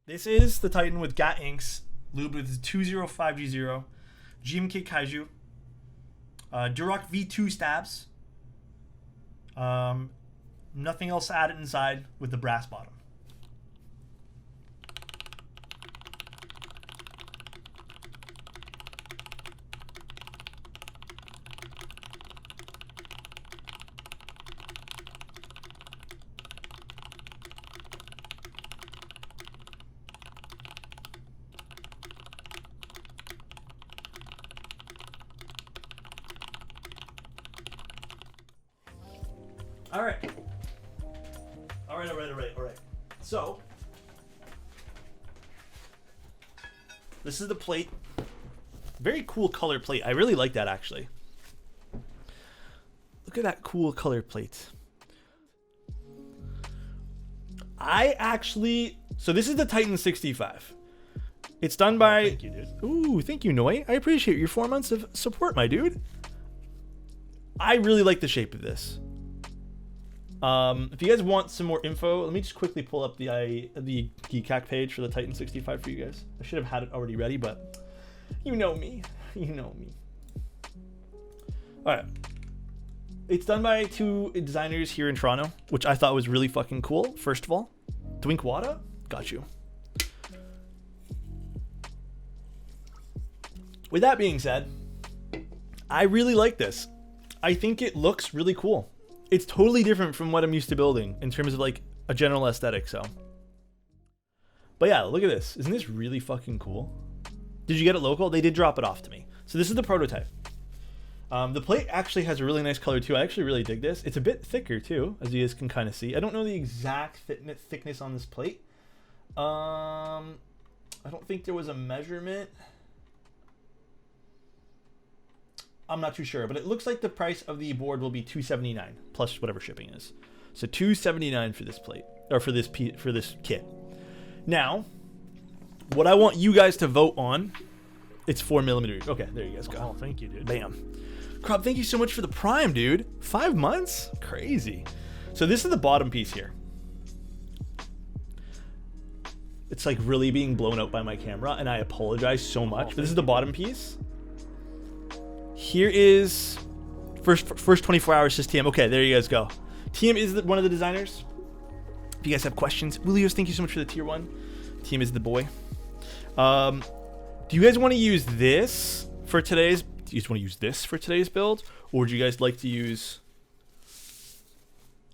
This is the Titan with GAT inks, lubed with 205G0, GMK Kaiju, Duroc V2 stabs. Nothing else added inside with the brass bottom. All right. So, this is the plate. Very cool color plate. I really like that, actually. Look at that cool color plate. So this is the Titan65. It's done by... Thank you, dude. Ooh, thank you, Noi. I appreciate your 4 months of support, my dude. I really like the shape of this. If you guys want some more info, let me just quickly pull up the Geekhack page for the Titan65 for you guys. I should have had it already ready, but you know me. You know me. All right. It's done by 2 designers here in Toronto, which I thought was really fucking cool. First of all, Dwinkwada, got you. With that being said, I really like this. I think it looks really cool. It's totally different from what I'm used to building in terms of like a general aesthetic. So, but yeah, look at this. Isn't this really fucking cool? Did you get it local? They did drop it off to me. So this is the prototype. The plate actually has a really nice color too. I actually really dig this. It's a bit thicker too, as you guys can kind of see. I don't know the exact thickness on this plate. I don't think there was a measurement. I'm not too sure, but it looks like the price of the board will be $279 plus whatever shipping is. So $279 for this plate, or for this kit. Now, what I want you guys to vote on, it's 4mm. Okay, there you guys go. Oh, thank you, dude. Bam. Crop, thank you so much for the Prime, dude. 5 months? Crazy. So this is the bottom piece here. It's like really being blown out by my camera, and I apologize so much. But this is the bottom piece. Here is first 24 hours says TM. Okay, there you guys go. TM is one of the designers. If you guys have questions, Willios, thank you so much for the tier 1. TM is the boy. Do you guys want to use this for today's? Do you just want to use this for today's build, or would you guys like to use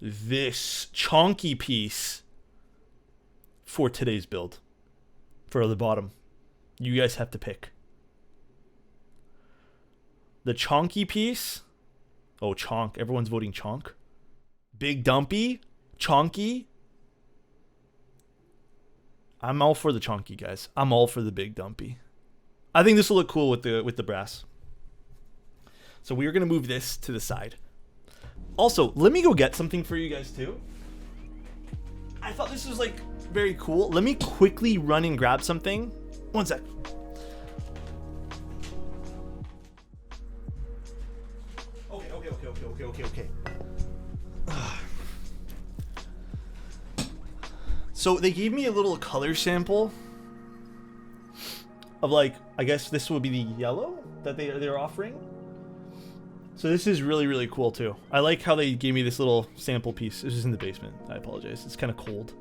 this chonky piece for today's build? For the bottom, you guys have to pick. The chonky piece. Oh, chonk. Everyone's voting chonk. Big dumpy. Chonky. I'm all for the chonky, guys. I'm all for the big dumpy. I think this will look cool with the brass. So we are going to move this to the side. Also, let me go get something for you guys too. I thought this was like very cool. Let me quickly run and grab something. One sec. Okay. So they gave me a little color sample of like, I guess this would be the yellow that they're offering. So this is really, really cool too. I like how they gave me this little sample piece. This is in the basement. I apologize. It's kind of cold.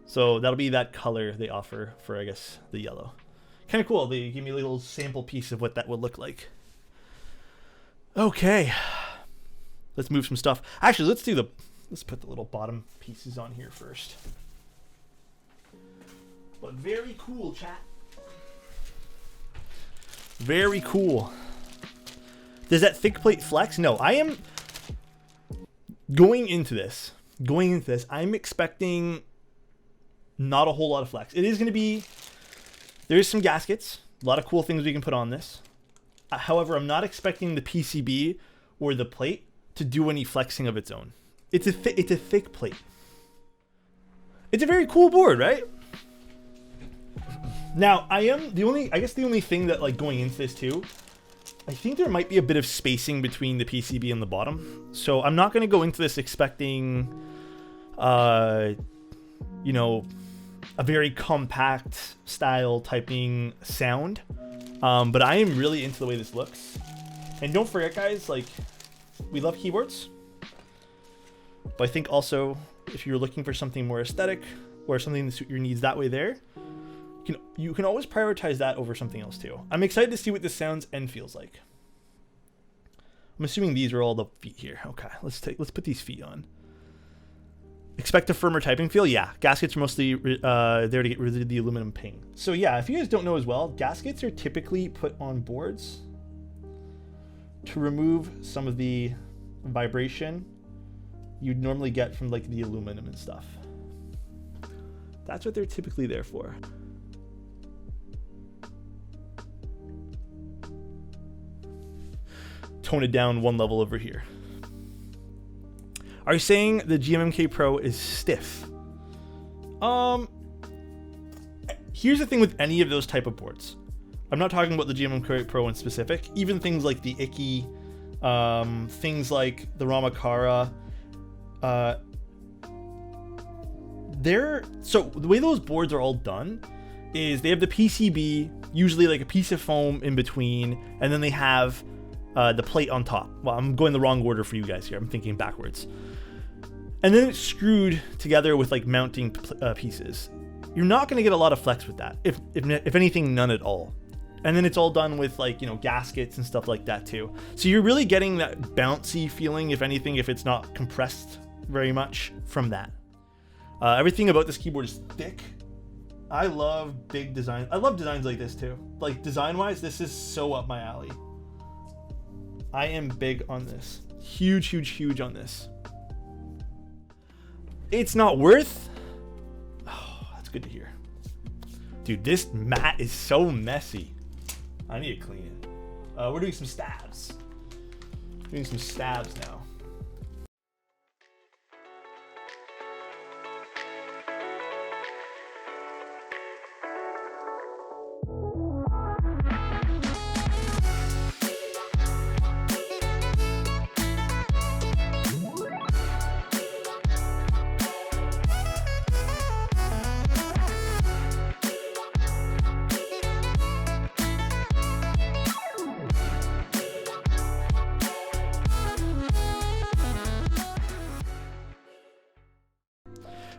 So that'll be that color they offer for, I guess, the yellow. Kind of cool. They gave me a little sample piece of what that would look like. Okay. Let's move some stuff. Actually, let's put the little bottom pieces on here first. But very cool, chat. Very cool. Does that thick plate flex? No, I am going into this. I'm expecting not a whole lot of flex. It is going to be, there's some gaskets, a lot of cool things we can put on this. However, I'm not expecting the PCB or the plate to do any flexing of its own. It's a thick plate. It's a very cool board, right? Now, I guess the only thing that, like, going into this too, I think there might be a bit of spacing between the PCB and the bottom. So I'm not going to go into this expecting, you know, a very compact style typing sound. But I am really into the way this looks. And don't forget, guys, like, we love keyboards. But I think also, if you're looking for something more aesthetic or something to suit your needs that way there, you can always prioritize that over something else too. I'm excited to see what this sounds and feels like. I'm assuming these are all the feet here. Okay, let's put these feet on. Expect a firmer typing feel? Yeah, gaskets are mostly there to get rid of the aluminum ping. So yeah, if you guys don't know as well, gaskets are typically put on boards to remove some of the vibration you'd normally get from like the aluminum and stuff. That's what they're typically there for. Tone it down one level over here. Are you saying the GMMK Pro is stiff? Here's the thing with any of those type of boards. I'm not talking about the GMMK Pro in specific. Even things like the Icky, things like the Ramakara, so the way those boards are all done is they have the PCB, usually like a piece of foam in between, and then they have the plate on top. Well, I'm going the wrong order for you guys here. I'm thinking backwards. And then it's screwed together with like mounting pieces. You're not going to get a lot of flex with that. If anything, none at all. And then it's all done with like, you know, gaskets and stuff like that too. So you're really getting that bouncy feeling, if anything, if it's not compressed very much from that. Everything about this keyboard is thick. I love big design. I love designs like this too. Like design wise, this is so up my alley. I am big on this. Huge, huge, huge on this. It's not worth. Oh, that's good to hear. Dude, this mat is so messy. I need to clean it. We're doing some stabs. Doing some stabs now.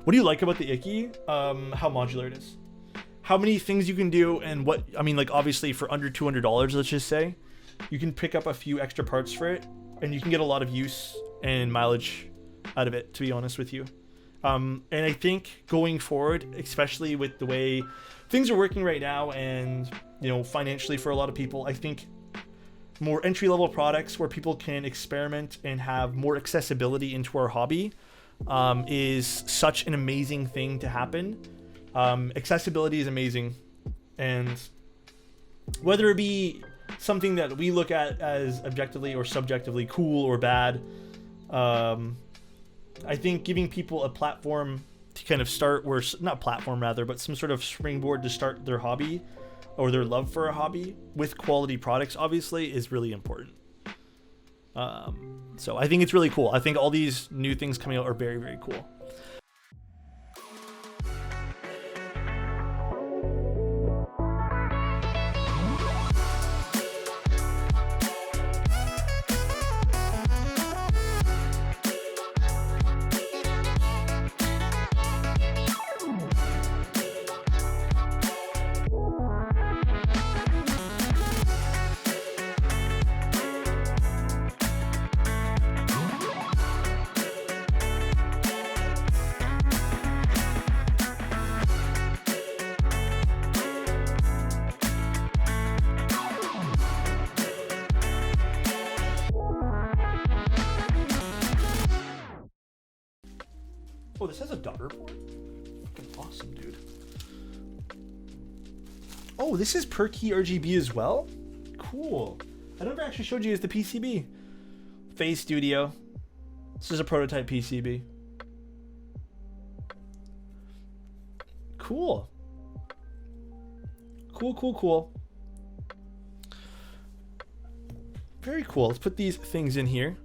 What do you like about the Icky? How modular it is. How many things you can do, and what, I mean, like obviously for under $200, let's just say, you can pick up a few extra parts for it, and you can get a lot of use and mileage out of it, to be honest with you. And I think going forward, especially with the way things are working right now and, you know, financially for a lot of people, I think more entry-level products where people can experiment and have more accessibility into our hobby is such an amazing thing to happen. Accessibility is amazing, and whether it be something that we look at as objectively or subjectively cool or bad, I think giving people a platform to kind of start, or not platform rather, but some sort of springboard to start their hobby or their love for a hobby with quality products obviously is really important. So I think it's really cool. I think all these new things coming out are very, very cool. Oh, this has a daughter board? Fucking awesome, dude. Oh, this is per key RGB as well? Cool. I never actually showed you guys the PCB. Phase Studio. This is a prototype PCB. Cool. Cool. Very cool. Let's put these things in here.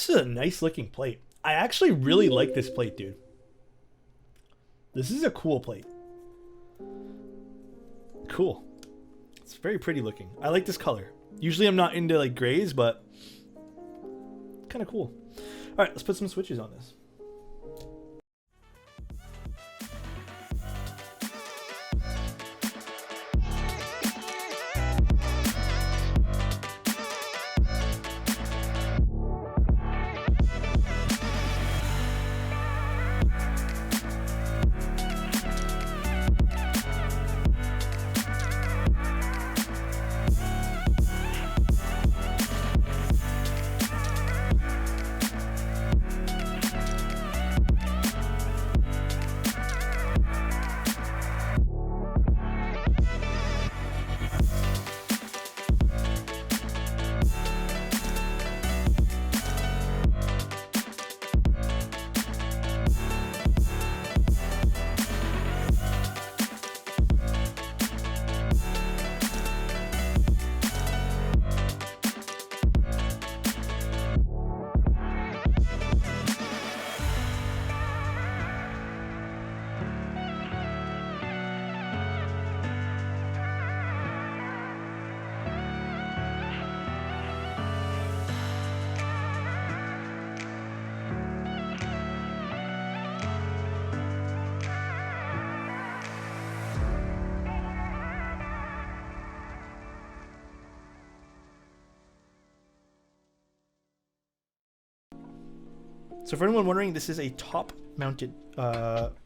This is a nice looking plate. I actually really like this plate, dude. This is a cool plate. Cool. It's very pretty looking. I like this color. Usually I'm not into like grays, but kind of cool. All right, let's put some switches on this. So for anyone wondering, this is a top-mounted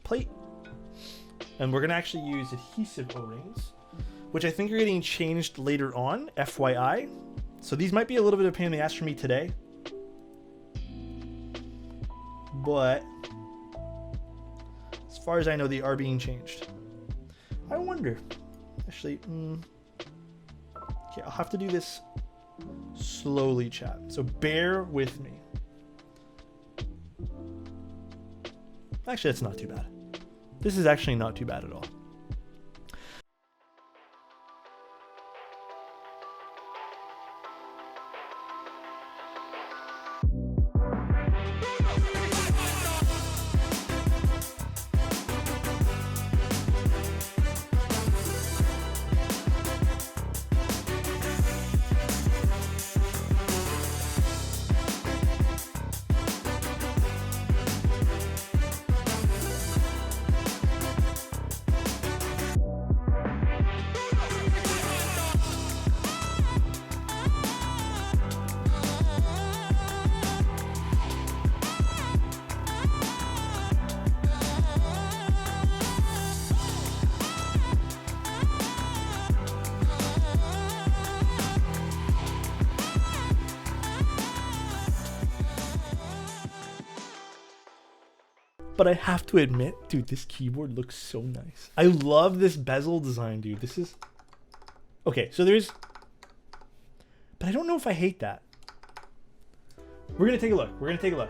plate. And we're going to actually use adhesive O-rings, which I think are getting changed later on, FYI. So these might be a little bit of a pain in the ass for me today. But as far as I know, they are being changed. I wonder. Actually, okay, I'll have to do this slowly, chat. So bear with me. Actually, that's not too bad. This is actually not too bad at all. But I have to admit, dude, this keyboard looks so nice. I love this bezel design, dude. This is... Okay, so there's... But I don't know if I hate that. We're going to take a look. We're going to take a look.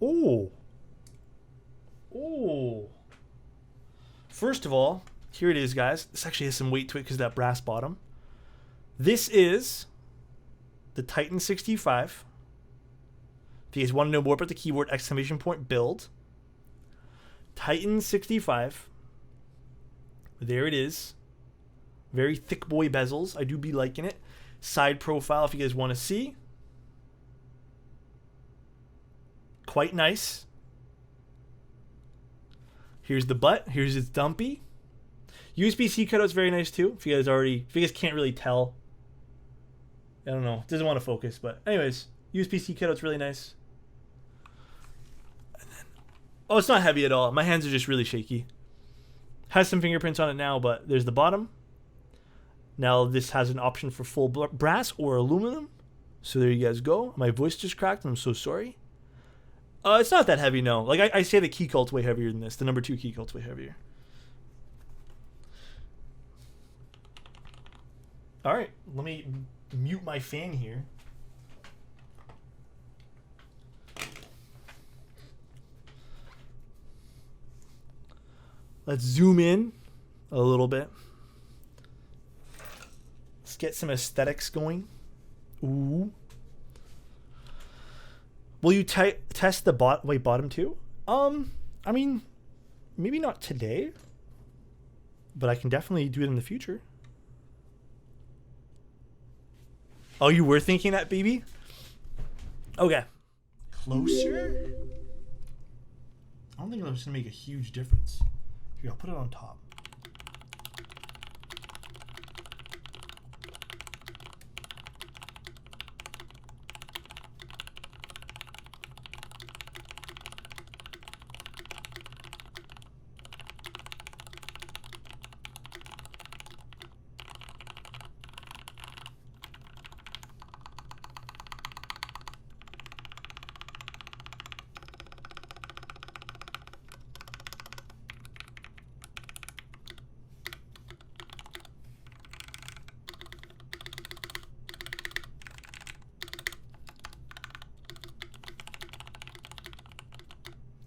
Oh. Oh. First of all, here it is, guys. This actually has some weight to it because of that brass bottom. This is the Titan65. If you guys want to know more about the keyboard, exclamation point build. Titan65. There it is. Very thick boy bezels. I do be liking it. Side profile if you guys want to see. Quite nice. Here's the butt. Here's its dumpy. USB-C cutout's very nice too. If you guys can't really tell. I don't know. It doesn't want to focus, but anyways, USB-C cutout's really nice. And then, oh, it's not heavy at all. My hands are just really shaky. Has some fingerprints on it now, but there's the bottom. Now this has an option for full brass or aluminum. So there you guys go. My voice just cracked. I'm so sorry. It's not that heavy, no. Like I say, the key cult's way heavier than this. The number 2 key cult's way heavier. All right, let me mute my fan here. Let's zoom in a little bit. Let's get some aesthetics going. Ooh. Will you test the bottom too? I mean, maybe not today, but I can definitely do it in the future. Oh, you were thinking that, baby? Okay. Closer? I don't think that's gonna make a huge difference. Here, I'll put it on top.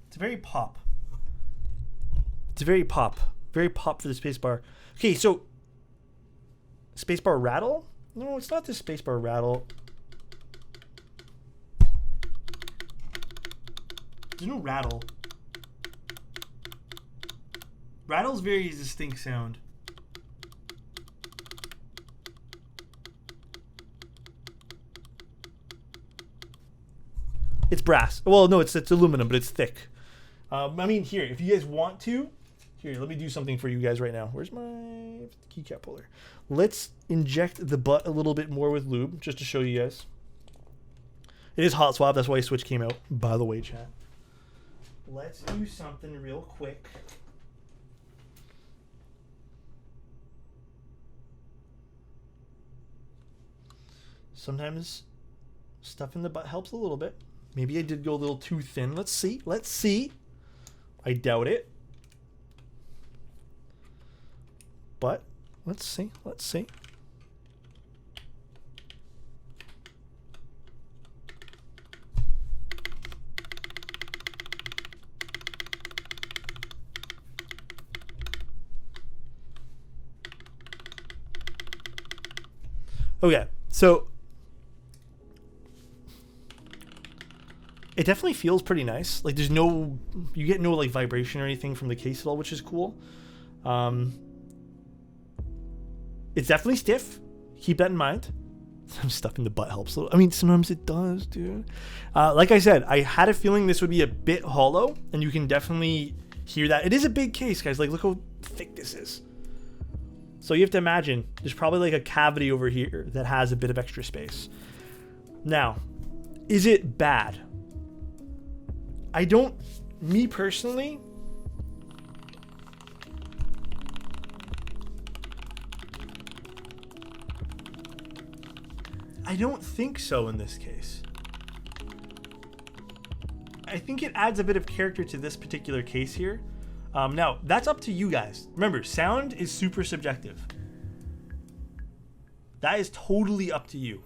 It's very pop. It's very pop. Very pop for the spacebar. Okay, so spacebar rattle? No, it's not the spacebar rattle. There's no rattle. Rattle's very distinct sound. It's brass. Well, no, it's aluminum, but it's thick. I mean, here, if you guys want to, here, let me do something for you guys right now. Where's my keycap puller? Let's inject the butt a little bit more with lube, just to show you guys. It is hot swab, that's why switch came out, by the way, chat. Let's do something real quick. Sometimes stuff in the butt helps a little bit. Maybe I did go a little too thin. Let's see. Let's see. I doubt it. But let's see. Let's see. Okay, so it definitely feels pretty nice. Like you get no like vibration or anything from the case at all, which is cool. It's definitely stiff. Keep that in mind. Some stuff in the butt helps. I mean, sometimes it does, dude. Like I said, I had a feeling this would be a bit hollow, and you can definitely hear that. It is a big case, guys. Like, look how thick this is. So you have to imagine there's probably like a cavity over here that has a bit of extra space. Now, is it bad? Me personally, I don't think so in this case. I think it adds a bit of character to this particular case here. Now, that's up to you guys. Remember, sound is super subjective. That is totally up to you.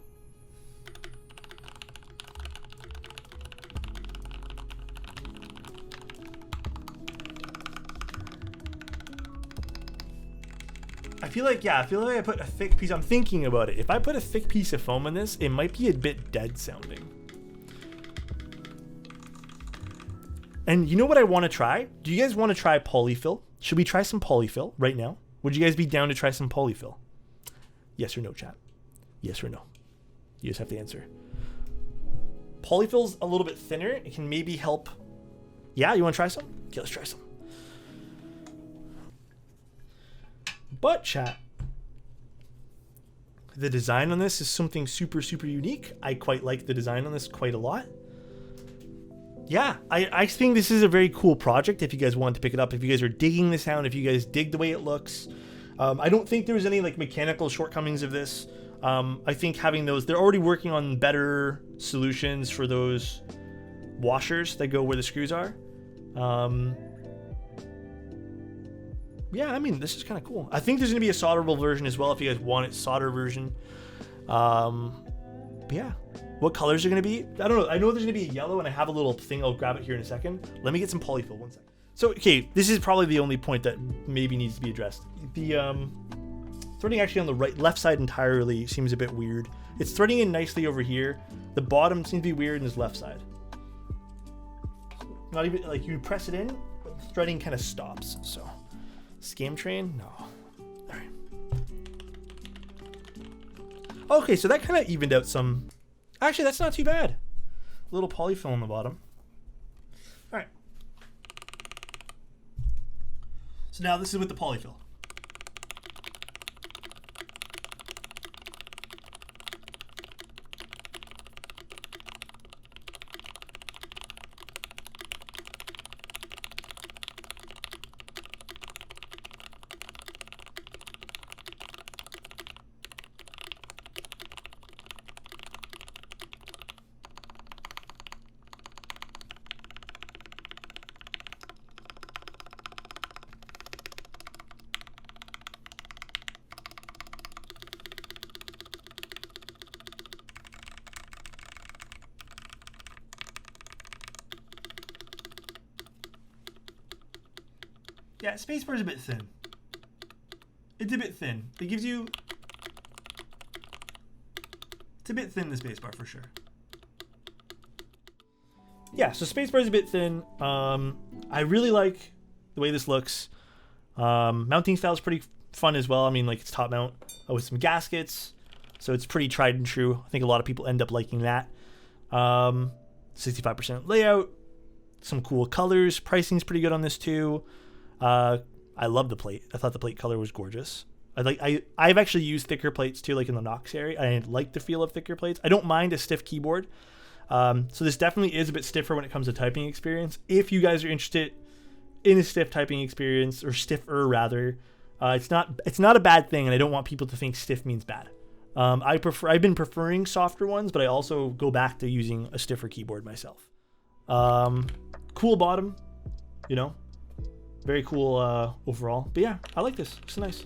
I feel like I put a thick piece. I'm thinking about it. If I put a thick piece of foam in this, it might be a bit dead sounding. And you know what I want to try? Do you guys want to try polyfill? Should we try some polyfill right now? Would you guys be down to try some polyfill? Yes or no, chat? Yes or no? You just have to answer. Polyfill's a little bit thinner. It can maybe help. Yeah, you want to try some? Okay, let's try some. But chat, the design on this is something super, super unique. I quite like the design on this quite a lot. Yeah, I think this is a very cool project if you guys want to pick it up. If you guys are digging the sound, if you guys dig the way it looks. I don't think there's any like mechanical shortcomings of this. I think having those, they're already working on better solutions for those washers that go where the screws are. Yeah, I mean, this is kind of cool. I think there's going to be a solderable version as well if you guys want it, solder version. Yeah. What colors are going to be? I don't know. I know there's going to be a yellow, and I have a little thing. I'll grab it here in a second. Let me get some polyfill. 1 second. So, okay, this is probably the only point that maybe needs to be addressed. The threading actually on the left side entirely seems a bit weird. It's threading in nicely over here. The bottom seems to be weird in this left side. Not even, like, you press it in, but threading kind of stops, so. Scam train? No. All right. Okay, so that kind of evened out some. Actually, that's not too bad. A little polyfill on the bottom. All right. So now this is with the polyfill. Yeah, spacebar's a bit thin. It's a bit thin. It gives you... It's a bit thin, the spacebar, for sure. Yeah, so spacebar's a bit thin. I really like the way this looks. Mounting style is pretty fun as well. I mean, like, it's top mount with some gaskets. So it's pretty tried and true. I think a lot of people end up liking that. 65% layout. Some cool colors. Pricing's pretty good on this, too. I love the plate. I thought the plate color was gorgeous. I've actually used thicker plates too, like in the Knox area. I like the feel of thicker plates. I don't mind a stiff keyboard. So this definitely is a bit stiffer when it comes to typing experience. If you guys are interested in a stiff typing experience, or stiffer rather, it's not a bad thing, and I don't want people to think stiff means bad. I've been preferring softer ones, but I also go back to using a stiffer keyboard myself. Cool bottom, you know. Very cool overall. But yeah, I like this. It's nice.